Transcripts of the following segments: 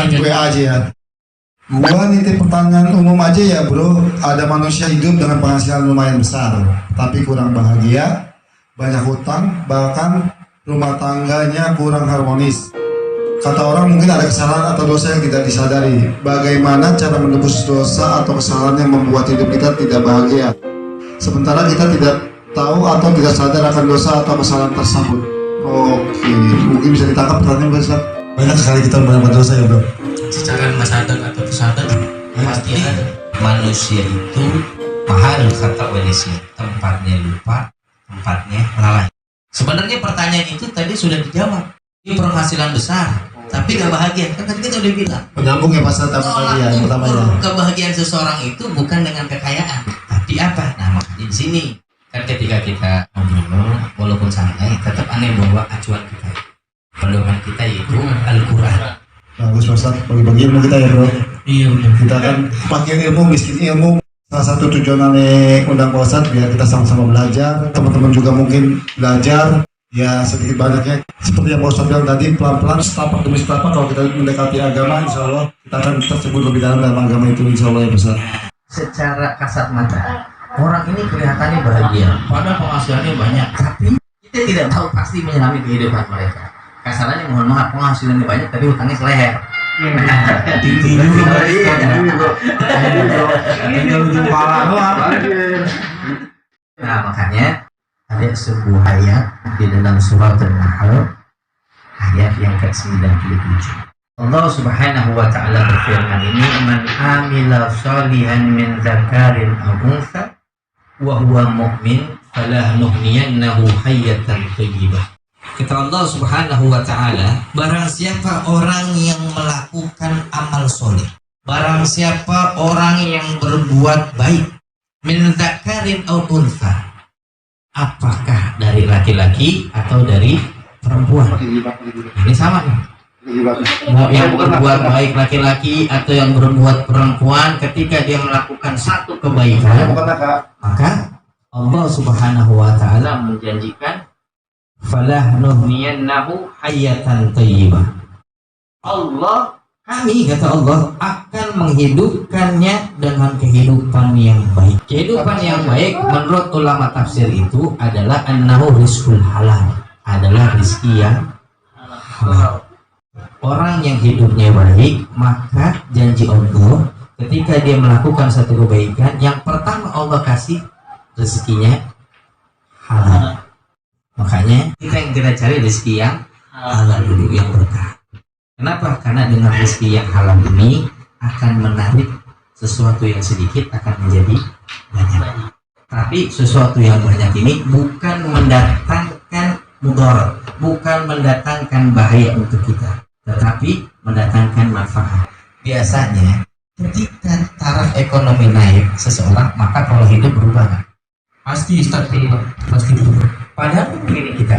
lanjut. WA aja ya. Gua nitip pertanyaan umum aja ya bro. Ada manusia hidup dengan penghasilan lumayan besar, tapi kurang bahagia, banyak hutang, bahkan rumah tangganya kurang harmonis. Kata orang mungkin ada kesalahan atau dosa yang tidak disadari. Bagaimana cara menebus dosa atau kesalahan yang membuat hidup kita tidak bahagia? Sementara kita tidak tahu atau tidak sadar akan dosa atau kesalahan tersebut. Oke, mungkin bisa ditangkap pertanyaan Ustaz. Banyak sekali kita berbuat dosa ya bro. Secara nggak sadar atau tersadar pasti ada. Manusia itu mahal kata Walisi, tempatnya lupa, tempatnya lalai. Sebenarnya pertanyaan itu tadi sudah dijawab. Ini penghasilan besar, tapi gak bahagia. Kan tadi kita udah bilang. Penyambung ya Pak Ustaz tadi ya pertama ya. Kebahagiaan seseorang itu bukan dengan kekayaan, tapi apa? Nah makanya di sini kan ketika kita ngobrol, walaupun santai, tetap aneh bahwa acuan kita, pedoman kita yaitu Al-Quran. Bagus Pak Ustaz, bagi-bagi ilmu kita ya bro. Iya benar. Kita kan pakai ilmu, miskin ilmu. Salah satu tujuan undang Pak Ustaz biar kita sama-sama belajar. Teman-teman juga mungkin belajar. Ya sedikit banyaknya seperti yang Pak Ustaz bilang tadi, pelan-pelan setapak demi setapak kalau kita mendekati agama, insya Allah kita akan tersebut lebih dalam agama itu, insya Allah ya Pak Ustaz. Secara kasat mata, orang ini kelihatannya bahagia, padahal penghasilannya banyak, tapi kita tidak tahu pasti menyelami kehidupan mereka. Kasarannya mohon maaf, penghasilannya banyak tapi hutangnya seleher. Tinggi juga. Tinggal ujung pala doang. Nah makanya ada sebuah ayat di dalam surat An-Nahl ayat yang ke-97. Allah Subhanahu wa taala berfirman ini, man amila shalihan min dzakarin aw untha wa huwa mu'min falanuhyiyannahu hayatan thayyibah. Kata Allah Subhanahu wa taala, barang siapa orang yang melakukan amal soleh, barang siapa orang yang berbuat baik, min dzakarin aw untha, apakah dari laki-laki atau dari perempuan? Ini sama nih. Mau yang berbuat baik laki-laki atau yang berbuat perempuan, ketika dia melakukan satu kebaikan, maka Allah Subhanahu wa taala menjanjikan falah nuhniyannahu hayatan thayyibah. Kami kata Allah akan menghidupkannya dengan kehidupan yang baik. Kehidupan yang baik menurut ulama tafsir itu adalah annahu rizqul halal, adalah rezeki yang halal. Orang yang hidupnya baik, maka janji Allah ketika dia melakukan satu kebaikan, yang pertama Allah kasih rezekinya halal. Makanya kita cari rezeki yang halal dulu, yang berkah. Kenapa? Karena dengan rezeki yang halal ini akan menarik sesuatu yang sedikit akan menjadi banyak. Tapi sesuatu yang banyak ini bukan mendatangkan mudarat, bukan mendatangkan bahaya untuk kita, tetapi mendatangkan manfaat. Biasanya ketika taraf ekonomi naik seseorang, maka pola hidup berubah. Pasti pasti berubah. Padahal begini kita.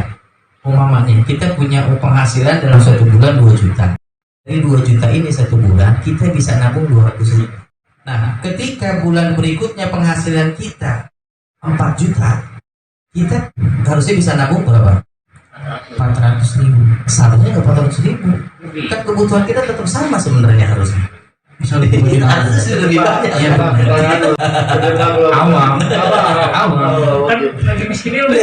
Umpamanya kita punya penghasilan dalam satu bulan 2 juta. Dari 2 juta ini satu bulan kita bisa nabung 200.000. Nah, ketika bulan berikutnya penghasilan kita 4 juta, kita harusnya bisa nabung berapa? 400.000. Seharusnya ke 400.000. Kan kebutuhan kita tetap sama sebenarnya harusnya. Bisa lebih banyak. Iya awam. Kan lagi miskinnya udah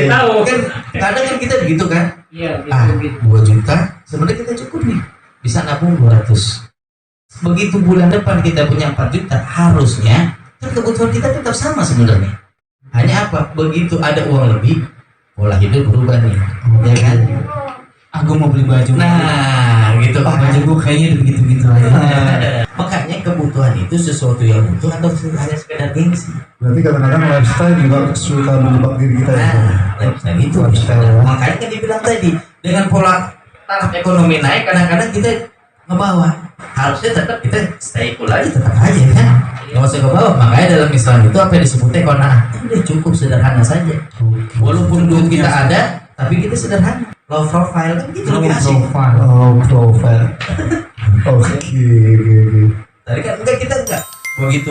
tahu kan. Kadang kan kita begitu kan. Iya. 2 juta sebenarnya kita cukup nih, bisa nabung 200. Begitu bulan depan kita punya 4 juta, harusnya kan kebutuhan kita tetap sama sebenarnya. Hanya apa? Begitu ada uang lebih, pola hidup berubah nih, ya kan? Aku mau beli baju. Nah, gitu. Baju gue kayaknya begitu-gitu aja. Makanya kebutuhan itu sesuatu yang butuh atau hanya sekedar gengsi. Berarti kadang-kadang lifestyle juga suka menjebak diri kita ya. Lifestyle itu. Makanya kan dibilang tadi, dengan pola taraf ekonomi naik, kadang-kadang kita ngebawa. Harusnya tetap kita stay cool aja, tetap aja kan. Nggak usah ke bawah. Makanya dalam Islam itu apa yang disebutnya qanaah. Udah cukup sederhana saja. Walaupun duit kita ada, tapi kita sederhana. Low profile kan gitu lebih asik. Low profile. Oke. Tadi kan enggak, kita enggak. Begitu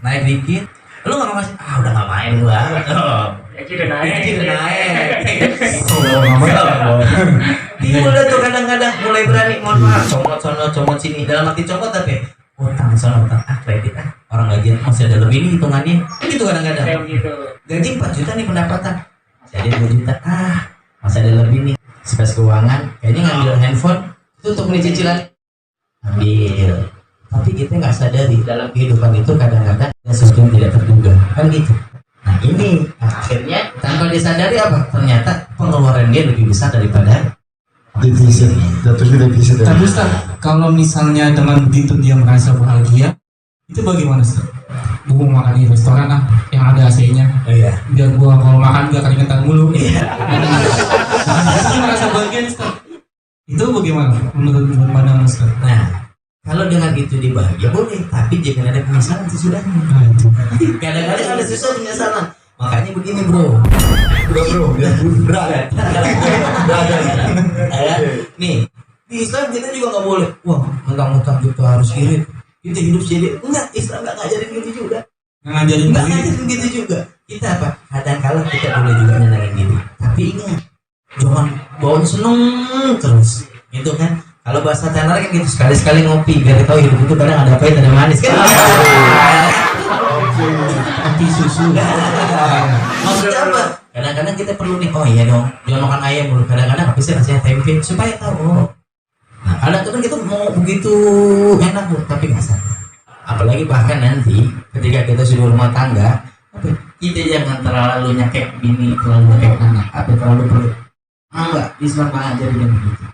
naik dikit, lu nggak masih udah nggak main gua. udah naik. Timbul dah tuh kadang-kadang mulai berani mohon maaf, comot sono, comot sini. Dalam arti comot tapi utang sono, utang kredit orang gajian masih ada lebih nih hitungannya. Begitu kadang-kadang. Kayak gitu. Gaji 4 juta nih pendapatan, masih ada 2 juta. Masih ada lebih nih. Sepas keuangan, kayaknya ngambil handphone itu untuk beli cicilan. Ambil. Tapi kita nggak sadari dalam kehidupan itu kadang-kadang ada sesuatu yang tidak terduga, kan gitu. Nah ini akhirnya tanpa disadari apa? Ternyata pengeluaran dia lebih besar daripada Defisit, jatuhnya defisit ya. Tapi Ustaz, kalau misalnya dengan begitu dia merasa bahagia, itu bagaimana Ustaz? Gua mau makan di restoran yang ada AC-nya. iya. Biar gua kalau makan gak keringetan mulu. Iya. Dia merasa bahagia Ustaz. Itu bagaimana menurut pandangan Ustaz? Nah kalau dengan itu dibahagia boleh, tapi jangan ada penyesalan sesudahnya. Nah, itu. Kadang-kadang ada sesuatu penyesalan. Makanya begini bro, berat. Nih di Islam kita juga nggak boleh. Wah, mentang-mentang kita harus irit, kita hidup jadi enggak. Islam nggak ngajarin gitu juga. Ngajarin Nggak ngajarin gitu juga. Kita apa? Kadang-kala kita boleh juga nyenengin diri. Tapi ingat, jangan bawaan seneng terus. Gitu kan? Kalau bahasa tenar kan gitu, sekali-sekali ngopi biar tahu hidup itu kadang ada pahit ada manis kan. anti susu. Maksudnya apa? Kadang-kadang kita perlu nih, oh iya dong, jangan makan ayam dulu. Kadang-kadang habisnya rasanya tempe supaya tahu. Oh. Nah, kadang-kadang kita mau begitu enak bu, tapi nggak sadar. Apalagi bahkan nanti ketika kita sudah rumah tangga, kita jangan terlalu nyakek bini, terlalu nyakek anak, atau terlalu perlu. Enggak, Islam nggak ngajarin yang begitu.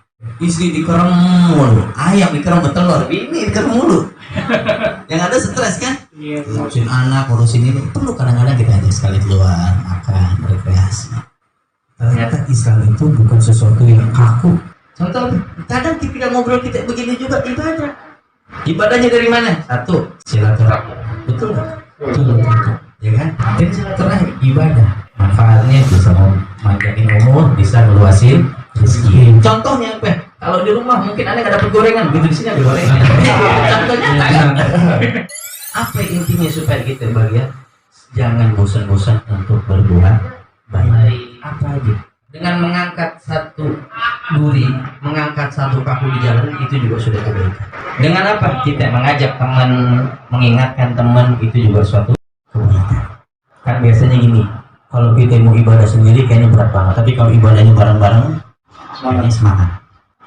Istri dikerem mulu, ayam dikerem betelur, bini dikerem mulu. Yang ada stres kan? Iya. Ngurusin anak, ngurusin ini. Perlu kadang-kadang kita ajak sekali keluar, makan, berkreasi. Ternyata Islam itu bukan sesuatu yang kaku. Contoh, kadang ketika ngobrol kita begini juga ibadah. Ibadahnya dari mana? Satu, silaturahmi. Betul nggak? Betul. Ya kan? Jadi silaturahmi ibadah. Manfaatnya bisa memanjangin umur, bisa meluasin rezeki. Contohnya apa? Kalau di rumah mungkin aneh nggak dapat gorengan, begitu di sini ada gorengan. Contohnya kan? Apa intinya supaya kita bahagia? Jangan bosan-bosan untuk berbuat baik. Apa aja? Dengan mengangkat satu duri, mengangkat satu paku di jalan itu juga sudah kebaikan. Dengan apa? Kita mengajak teman, mengingatkan teman itu juga suatu kebaikan. Kan biasanya gini, kalau kita mau ibadah sendiri kayaknya berat banget, tapi kalau ibadahnya bareng-bareng, kayaknya semangat.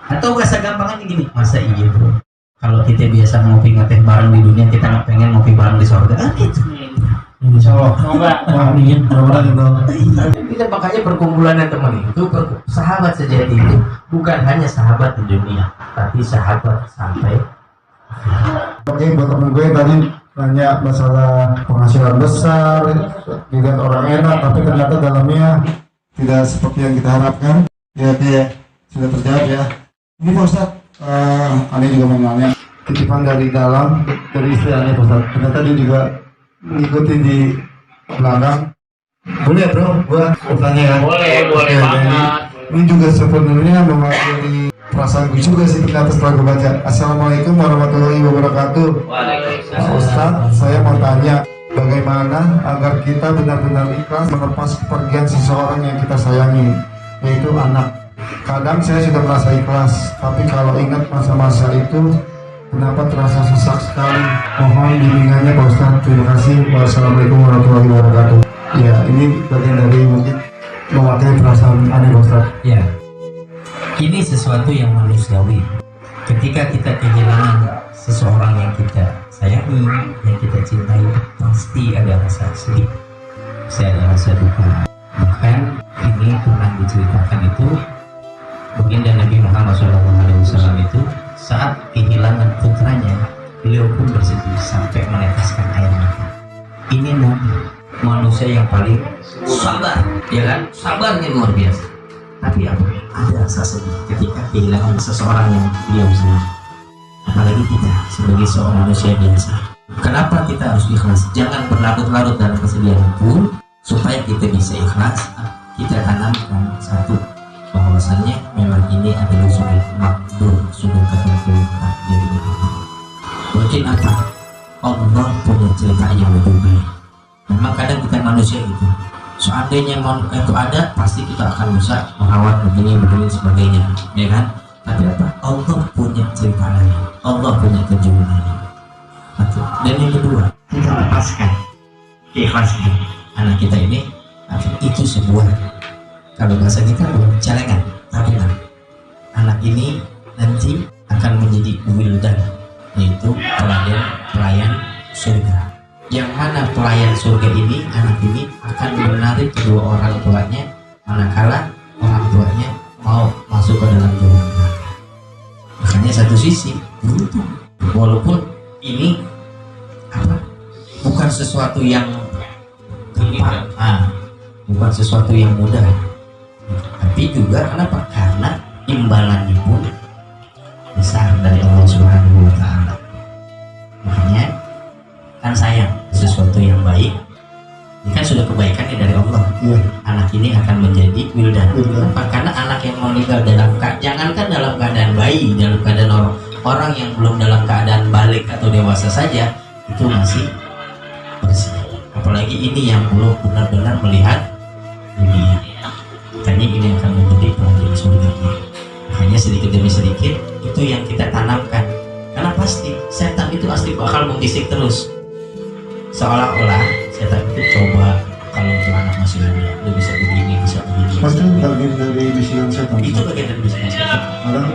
Atau bahasa gampangnya gini, masa iya bro? Kalau kita biasa ngopi ngeteh bareng di dunia, kita nggak pengen ngopi bareng di surga? Gitu. Insya Allah. Amin. Kita makanya perkumpulan teman itu sahabat sejati itu bukan hanya sahabat di dunia, tapi sahabat sampai. Oke, buat temen gue tadi nanya masalah penghasilan besar, dilihat orang enak, tapi ternyata dalamnya tidak seperti yang kita harapkan. Ya, sudah terjawab ya. Ini Pak Ustadz, Ani juga mau nanya titipan dari dalam dari istri Ani Pak Ustadz. Ternyata dia juga ngikutin di belakang. Boleh bro, gua bertanya ya. Boleh Oke, banget. ini juga sebenarnya mewakili perasaanku juga sih ternyata setelah gue baca. Assalamualaikum warahmatullahi wabarakatuh. Pak Ustadz, saya mau tanya bagaimana agar kita benar-benar ikhlas melepas kepergian seseorang yang kita sayangi, yaitu anak. Kadang saya sudah merasa ikhlas, tapi kalau ingat masa-masa itu, kenapa terasa sesak sekali? Mohon bimbingannya Pak Ustadz. Terima kasih. Wassalamualaikum warahmatullahi wabarakatuh. Ya, ini bagian dari mungkin mewakili perasaan Ani Pak Ustadz. Ya, ini sesuatu yang manusiawi. Ketika kita kehilangan seseorang yang kita sayangi, yang kita cintai, pasti ada rasa sedih, pasti ada rasa duka. Bahkan ini pernah diceritakan itu baginda Nabi Muhammad SAW itu saat kehilangan putranya, beliau pun bersedih sampai meneteskan air mata. Ini Nabi, manusia yang paling sabar, ya kan? Sabarnya luar biasa. Tapi apa? Ada rasa sedih ketika kehilangan seseorang yang dia sendiri. Apalagi kita sebagai seorang manusia biasa. Kenapa kita harus ikhlas? Jangan berlarut-larut dalam kesedihan pun, supaya kita bisa ikhlas. Kita tanamkan satu, bahwasannya memang ini adalah sudah makdur, sudah ketentuan takdir. Mungkin apa? Allah punya cerita yang lebih baik. Memang kadang kita manusia itu seandainya itu ada, pasti kita akan bisa merawat begini sebagainya, ya kan? Tapi apa? Allah punya cerita lain, Allah punya tujuan lain. Dan yang kedua, kita lepaskan, ikhlaskan anak kita ini. Itu sebuah, kalau bahasa kita celengan, tabungan. Anak ini nanti akan menjadi wildan, yaitu pelayan surga. Yang mana pelayan surga ini, anak ini akan menarik kedua orang tuanya manakala orang tuanya mau masuk ke dalam neraka. Makanya satu sisi beruntung, walaupun ini bukan sesuatu yang gampang, bukan sesuatu yang mudah, tapi juga kenapa? Karena imbalannya pun besar dari Allah Subhanahu wa Ta'ala. Makanya kan sayang, sesuatu yang baik ini kan sudah kebaikannya dari Allah. Anak ini akan menjadi wildan. Kenapa? Karena anak yang meninggal jangankan dalam keadaan bayi, dalam keadaan orang yang belum dalam keadaan balik atau dewasa saja itu masih bersih. Apalagi ini yang belum benar-benar melihat dunia. Makanya ini akan menjadi pelayan surga. Makanya sedikit demi sedikit itu yang kita tanamkan. Karena pasti setan itu pasti bakal mengisik terus. Seolah-olah setan itu coba, kalau tuh anak masih ada, dia bisa begini, bisa begini. Pasti bagian dari bisikan setan. Itu bagian dari bisikan setan. Kadang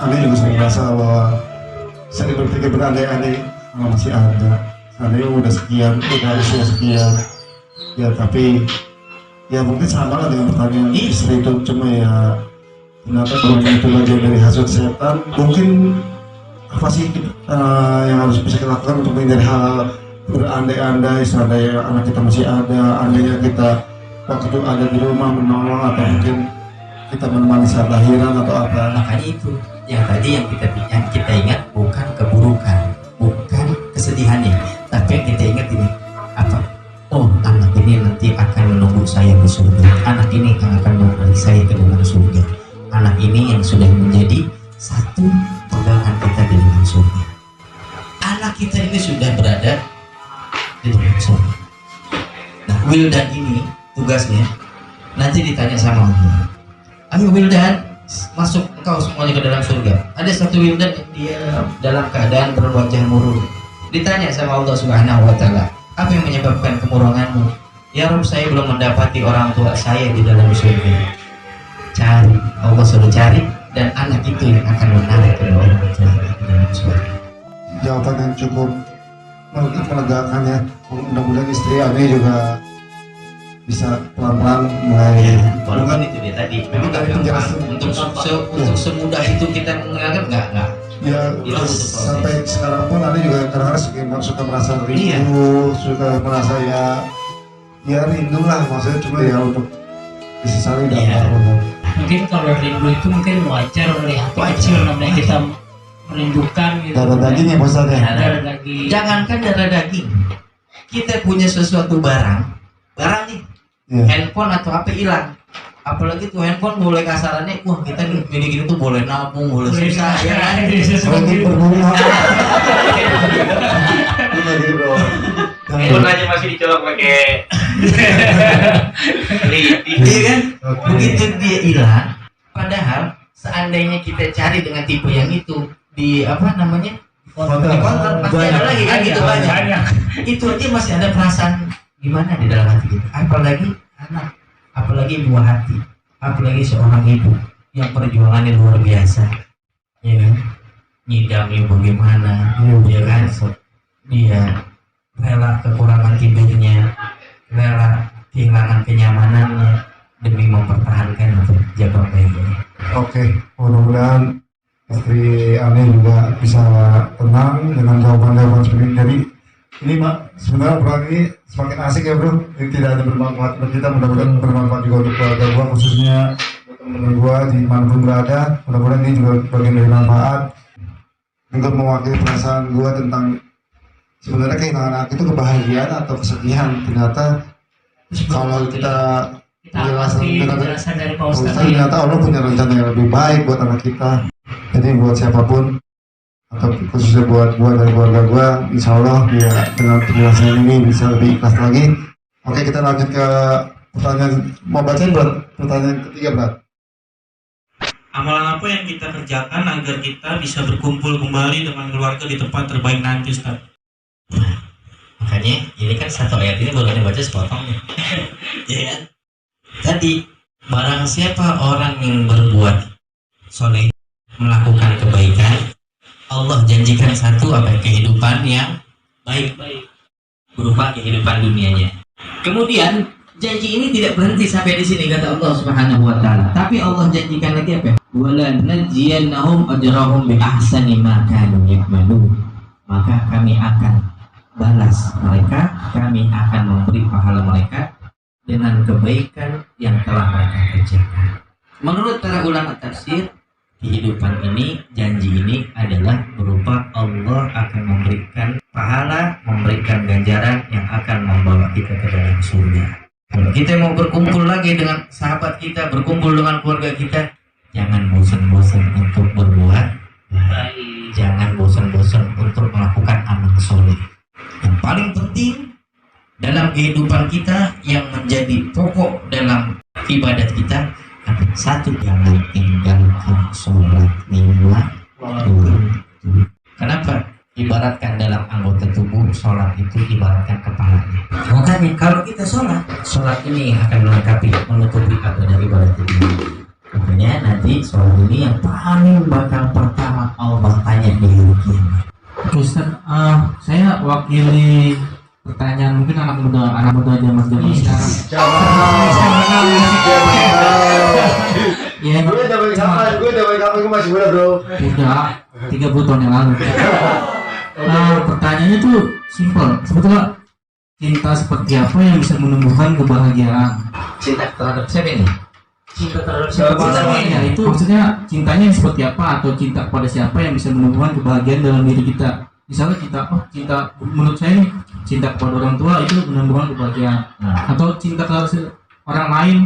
aneh juga sering merasa bahwa saya berpikir berandai-andai masih ada. Seandainya udah sekian, udah usia sekian. Ya tapi ya mungkin sama lah dengan pertanyaan istri itu, cuma ya ternyata kalau itu bagian dari hasut setan. Mungkin apa sih yang harus bisa kita lakukan untuk menghindari hal berandai-andai, seandainya anak kita masih ada, andainya kita waktu itu ada di rumah menolong, atau mungkin kita menemani saat lahiran atau apa. Makanya itu yang tadi yang kita ingat bukan keburukan, bukan kesedihannya, tapi yang kita ingat ini apa? Oh, anak ini nanti akan menunggu saya di surga. Anak ini akan membawa saya ke dalam surga. Anak ini yang sudah menjadi satu pegangan kita di dalam surga. Anak kita ini sudah berada di dalam surga. Nah, wildan ini tugasnya nanti ditanya sama Allah. Ayo wildan, masuk engkau semuanya ke dalam surga. Ada satu wildan yang dia dalam keadaan berwajah murung. Ditanya sama Allah Subhanahu wa Ta'ala, apa yang menyebabkan kemuranganmu? Ya Rabb, saya belum mendapati orang tua saya di dalam surga. Cari, Allah suruh cari, dan anak itu yang akan menarik kedua orang tua di dalam surga. Jawaban yang cukup melegakan ya. Mudah-mudahan istri Ani juga bisa pelan-pelan mulai. Walaupun itu dia tadi memang nggak gampang untuk semudah itu kita menganggap nggak. Ya sampai sekarang pun Ani juga kadang-kadang suka merasa rindu, suka merasa ya rindu lah, maksudnya cuma ya untuk disesali dapat. Mungkin kalau rindu itu mungkin wajar namanya kita merindukan gitu. Darah daging ya Ustaz ya. Darah daging. Jangankan darah daging, kita punya sesuatu barang nih, handphone atau HP hilang, apalagi tuh handphone mulai kasarannya, wah kita nih gini-gini tuh boleh nabung, boleh susah ya kan. Handphone aja masih dicolok pakai lidi. Iya kan? Begitu dia hilang, padahal seandainya kita cari dengan tipe yang itu di apa namanya? Di konter pasti ada lagi kan gitu banyak. Itu aja masih ada perasaan gimana di dalam hati kita. Apalagi anak, apalagi buah hati, apalagi seorang ibu yang perjuangannya luar biasa. Ya kan? Nyidamnya bagaimana? Ya kan? Dia rela kekurangan tidurnya, rela kehilangan kenyamanannya demi mempertahankan atau jaga bayi. Oke, mudah-mudahan istri Ani juga bisa tenang dengan jawaban-jawaban seperti ini. Jadi ini Mak, sebenarnya obrolan ini semakin asik ya bro. Ini tidak hanya bermanfaat untuk kita, mudah-mudahan bermanfaat juga untuk keluarga gua, khususnya teman-teman gua dimanapun berada. Mudah-mudahan ini juga bagian dari manfaat untuk mewakili perasaan gua tentang sebenarnya kehilangan anak itu kebahagiaan atau kesedihan. Ternyata kalau kita penjelasan dari Pak Ustadz, ternyata Allah punya rencana yang lebih baik buat anak kita. Jadi buat siapapun atau khususnya buat gua dan keluarga gua, insya Allah ya dengan penjelasan ini bisa lebih ikhlas lagi. Oke, kita lanjut ke Pertanyaan mau bacain berat. Pertanyaan ketiga berat. Amalan apa yang kita kerjakan agar kita bisa berkumpul kembali dengan keluarga di tempat terbaik nanti, Ustaz? Makanya ini kan satu ayat ini baru dibaca sepotong nih. Ya kan? Tadi barang siapa orang yang berbuat soleh, melakukan kebaikan, Allah janjikan satu apa kehidupan yang baik berupa kehidupan dunianya. Kemudian janji ini tidak berhenti sampai di sini kata Allah Subhanahu wa taala. Tapi Allah janjikan lagi apa? Wala najziyannahum ajrahum bi ahsani ma kanu ya'malun. Maka kami akan balas mereka, kami akan memberi pahala mereka dengan kebaikan yang telah mereka kerjakan. Menurut para ulama tafsir, kehidupan ini, janji ini adalah berupa Allah akan memberikan pahala, memberikan ganjaran yang akan membawa kita ke dalam surga. Kalau kita mau berkumpul lagi dengan sahabat kita, berkumpul dengan keluarga kita, jangan bosan-bosan untuk berbuat baik. Jangan bosan-bosan untuk melakukan amal soleh. Yang paling penting dalam kehidupan kita yang menjadi pokok dalam ibadat kita, satu, jangan tinggalkan sholat lima waktu. Kenapa? Ibaratkan dalam anggota tubuh, sholat itu ibaratkan kepalanya. Makanya kalau kita sholat ini akan melengkapi, menutupi apa dari ibadat itu. Makanya nanti sholat ini yang paling bakal pertama Allah tanya di hari kiamat. Ustaz, saya wakili pertanyaan mungkin anak muda zaman sekarang. Ya, Gue udah kapan gue masih muda bro. udah 30 tahun yang lalu. Pertanyaannya tuh simpel. Sebetulnya cinta seperti apa yang bisa menumbuhkan kebahagiaan? Cinta terhadap siapa ini? Cinta terhadap siapa? Ya, itu maksudnya cintanya yang seperti apa atau cinta kepada siapa yang bisa menumbuhkan kebahagiaan dalam diri kita? Misalnya cinta menurut saya nih, cinta kepada orang tua itu menumbuhkan kebahagiaan. Atau cinta ke orang lain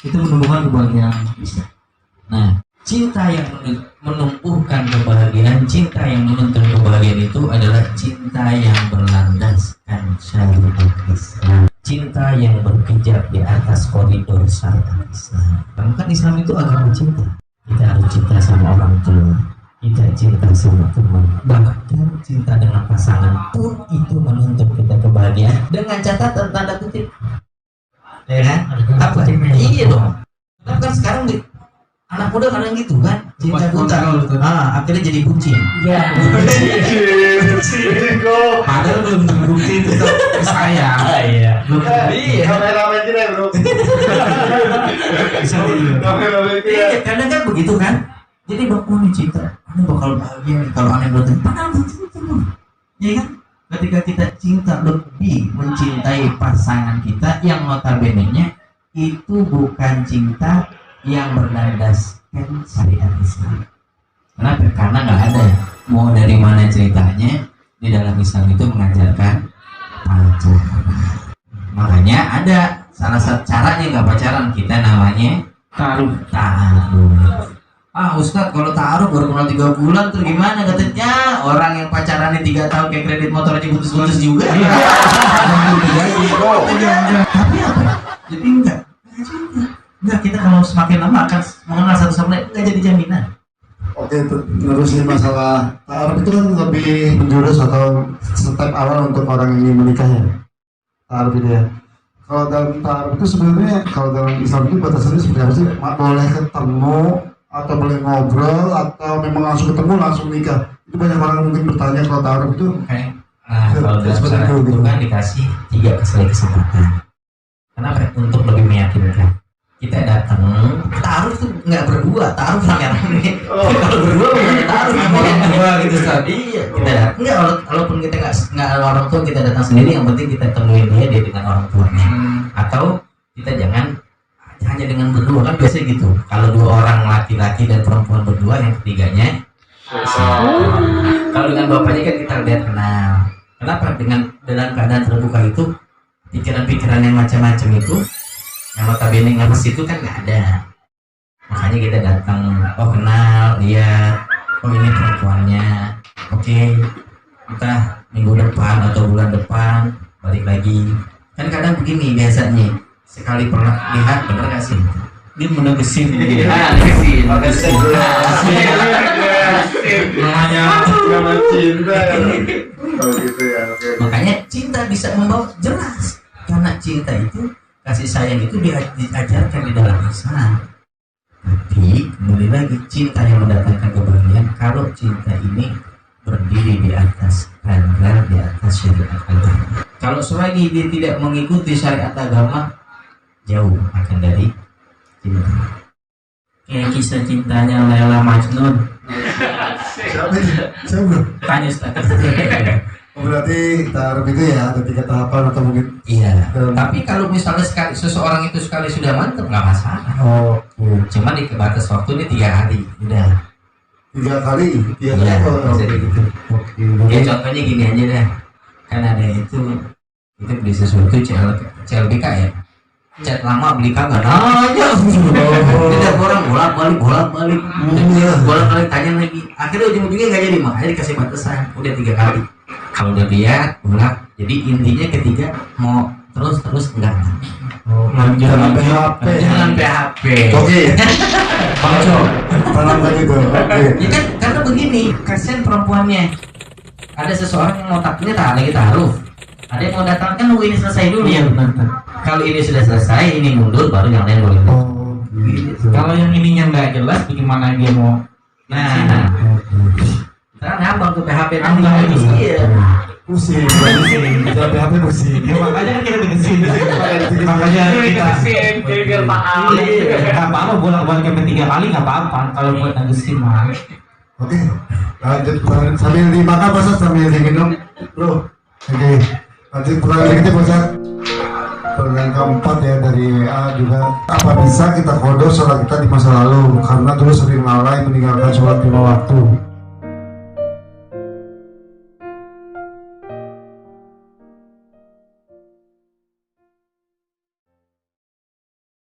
itu menumbuhkan kebahagiaan. Nah, cinta yang menumbuhkan kebahagiaan, cinta yang menuntun kebahagiaan itu adalah cinta yang berlandaskan syariat Islam, cinta yang berpijak di atas koridor syariat Islam. Karena kan Islam itu agama cinta. Kita harus cinta sama orang tua, kita cinta sama teman, bahkan cinta dengan pasangan pun itu menuntut kita kebahagiaan dengan catatan tanda kutip. Ya kan? Apa? Iya dong. Tapi kan sekarang anak muda kadang gitu kan, cinta buta. Akhirnya jadi bucin. Ya. Padahal belum terbukti itu ke saya. Iya. Iya. Kameramen kita bro. Bisa dulu. Kameramen kita. Iya, kadang kan begitu kan. Jadi nih cinta, aneh bakal bahagia kalau aneh bertemu. Padahal belum tentu. Iya kan? Ketika kita cinta lebih mencintai pasangan kita yang notabene-nya itu bukan cinta yang berlandaskan syariat Islam. Kenapa? Karena nggak ada mau dari mana ceritanya di dalam Islam itu mengajarkan pacaran. Makanya ada salah satu caranya nggak pacaran kita namanya taruh. Ustadz kalau taruh baru kenal 3 bulan tuh gimana katanya? Orang yang pacarannya 3 tahun kayak kredit motor aja putus-putus juga. Tapi apa? Jadi enggak kita kalau semakin lama akan mengenal satu sama lain, enggak jadi jaminan. Oke, terus ini masalah ta'aruf itu kan lebih menjurus atau step awal untuk orang yang ingin menikah ya. Ta'aruf itu ya. Kalau dalam ta'aruf itu sebenarnya kalau dalam Islam itu batasannya seperti apa sih? Boleh ketemu atau boleh ngobrol atau memang langsung ketemu langsung nikah? Itu banyak orang mungkin bertanya kalau ta'aruf itu. Nah, kalau dalam syariat itu kan dikasih 3 kali kesempatan. Kenapa? Untuk lebih meyakinkan. Kita datang, taruh tuh nggak berdua, taruh rame-rame. Kalau berdua bukan taruh berdua gitu Ustaz. Iya, kita datang. Enggak, walaupun kita nggak ada orang tua, kita datang sendiri. Yang penting kita temuin dia dengan orang tuanya. Atau kita jangan hanya dengan berdua, kan biasanya gitu. Kalau 2 orang laki-laki dan perempuan berdua, yang ketiganya kalau dengan bapaknya kan kita lihat kenal. Kenapa? Dengan dalam keadaan terbuka itu pikiran-pikiran yang macam-macam itu yang notabene nggak pas itu kan nggak ada. Makanya kita datang, kenal, lihat, ini perempuannya, oke, kita minggu depan atau bulan depan balik lagi. Kan kadang begini biasanya, sekali pernah lihat, bener gak sih? Dia menegesin. Menegesin. Namanya cinta. Kalau gitu ya, oke. Makanya cinta bisa membawa jelas, karena cinta itu, kasih sayang itu diajarkan di dalam Islam. Tapi kembali lagi, cinta yang mendatangkan kebahagiaan kalau cinta ini berdiri di atas rangka, di atas syariat agama. Kalau selagi dia tidak mengikuti syariat agama, jauh akan dari cinta. Kayak kisah cintanya Laila Majnun. Siapa? Tanya Ustaz. Berarti taruh itu ya, ada 3 tahapan atau mungkin. Iya. Tapi kalau misalnya seseorang itu sekali sudah mantap, nggak masalah. Oh, Cuma di batas waktu ini 3 hari, udah. 3 kali. Iya, Iya, oh, jadi gitu. oke. Ya contohnya gini aja deh, kan ada itu beli sesuatu CLBK ya, cat lama beli kagak nanya, tidak orang bolak-balik tanya lagi, akhirnya ujung-ujungnya nggak jadi, makanya dikasih batasan, udah 3 kali. Kalau udah lihat bolak, jadi intinya ketiga mau terus enggak. Jangan PHP. Jangan PHP. Oke. Tanam lagi tuh. Oke. Ya kan karena begini, kasihan perempuannya. Ada seseorang yang mau takdirnya lagi taruh. Ada yang mau datang kan nunggu ini selesai dulu. Iya benar. Kalau ini sudah selesai, ini mundur baru yang lain boleh. Oh, gitu. Kalau yang ininya nggak jelas, bagaimana dia mau? Nah, sekarang ngambang tuh PHP nanti. Ngambang. Iya. Pusing. Kita PHP pusing. Ya makanya kan kita tegesin. Makanya kita biar paham. nggak apa-apa bolak-balik sampai 3 kali nggak apa-apa. Kalau buat tegesin mah. Oke. Lanjut sambil dimakan Pak, sambil diminum, Bro. Oke. Lanjut pertanyaan berikutnya Pak. Pertanyaan keempat ya dari WA juga. Apa bisa kita kodo sholat kita di masa lalu karena dulu sering lalai meninggalkan sholat 5 waktu?